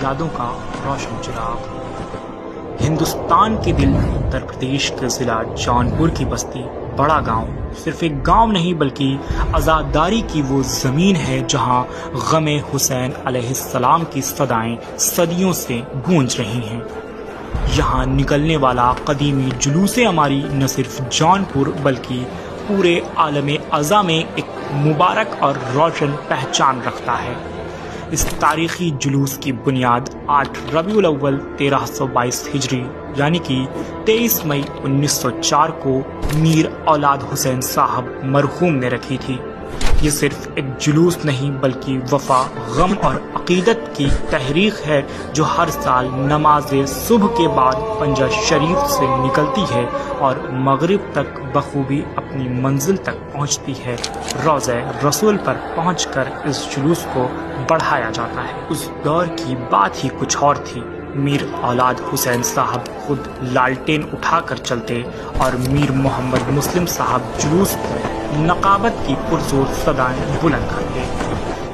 یادوں کا روشن چراغ۔ ہندوستان کے دل اتر پردیش کے ضلع جونپور کی بستی بڑا گاؤں صرف ایک گاؤں نہیں بلکہ آزاداری کی وہ زمین ہے جہاں غم حسین علیہ السلام کی صدائیں صدیوں سے گونج رہی ہیں۔ یہاں نکلنے والا قدیمی جلوس اماری نہ صرف جونپور بلکہ پورے عالم ازاں میں ایک مبارک اور روشن پہچان رکھتا ہے۔ اس تاریخی جلوس کی بنیاد 8 ربیع الاول 1322 ہجری یعنی کہ 23 مئی 1904 کو میر اولاد حسین صاحب مرحوم نے رکھی تھی۔ یہ صرف ایک جلوس نہیں بلکہ وفا، غم اور عقیدت کی تحریک ہے جو ہر سال نماز صبح کے بعد پنجہ شریف سے نکلتی ہے اور مغرب تک بخوبی اپنی منزل تک پہنچتی ہے۔ روضہ رسول پر پہنچ کر اس جلوس کو بڑھایا جاتا ہے۔ اس دور کی بات ہی کچھ اور تھی۔ میر اولاد حسین صاحب خود لالٹین اٹھا کر چلتے اور میر محمد مسلم صاحب جلوس کو نقابت کی پرزور صدائیں بلند کرتے۔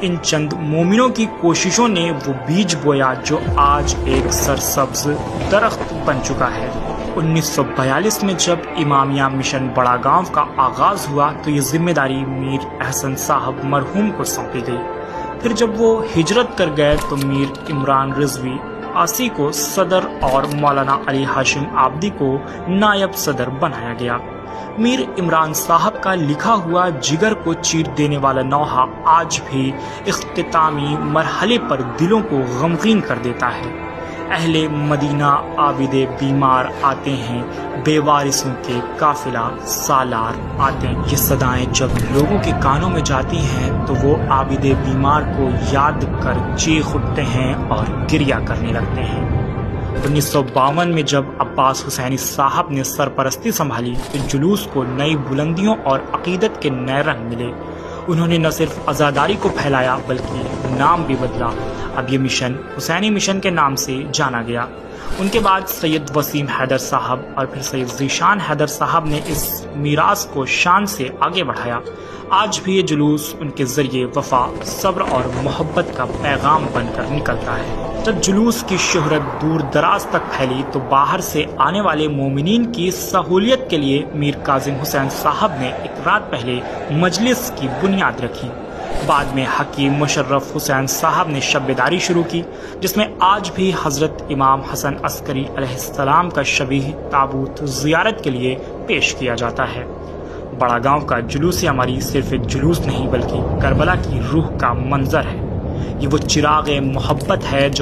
ان چند مومنوں کی کوششوں نے وہ بیج بویا جو آج ایک سرسبز درخت بن چکا ہے۔ 1942 میں جب امامیہ مشن بڑا گاؤں کا آغاز ہوا تو یہ ذمہ داری میر احسن صاحب مرحوم کو سونپی گئی۔ پھر جب وہ ہجرت کر گئے تو میر عمران رضوی آسی کو صدر اور مولانا علی ہاشم آبدی کو نائب صدر بنایا گیا۔ میر عمران صاحب کا لکھا ہوا جگر کو چیر دینے والا نوحہ آج بھی اختتامی مرحلے پر دلوں کو غمگین کر دیتا ہے۔ اہل مدینہ عابد بیمار آتے ہیں، بے وارثوں کے قافلہ سالار آتے ہیں۔ یہ صدائیں جب لوگوں کے کانوں میں جاتی ہیں تو وہ عابد بیمار کو یاد کر چیخ اٹھتے ہیں اور گریہ کرنے لگتے ہیں۔ 1952 میں جب عباس حسینی صاحب نے سرپرستی سنبھالی تو جلوس کو نئی بلندیوں اور عقیدت کے نئے رنگ ملے۔ انہوں نے نہ صرف عزاداری کو پھیلایا بلکہ نام بھی بدلا۔ اب یہ مشن حسینی مشن کے نام سے جانا گیا۔ ان کے بعد سید وسیم حیدر صاحب اور پھر سید ذیشان حیدر صاحب نے اس میراث کو شان سے آگے بڑھایا۔ آج بھی یہ جلوس ان کے ذریعے وفا، صبر اور محبت کا پیغام بن کر نکلتا ہے۔ جب جلوس کی شہرت دور دراز تک پھیلی تو باہر سے آنے والے مومنین کی سہولیت کے لیے میر کاظم حسین صاحب نے ایک رات پہلے مجلس کی بنیاد رکھی۔ بعد میں حکیم مشرف حسین صاحب نے شب بیداری شروع کی جس میں آج بھی حضرت امام حسن عسکری علیہ السلام کا شبیہ تابوت زیارت کے لیے پیش کیا جاتا ہے۔ بڑا گاؤں کا جلوس اماری صرف ایک جلوس نہیں بلکہ کربلا کی روح کا منظر ہے۔ یہ وہ چراغ محبت ہے جو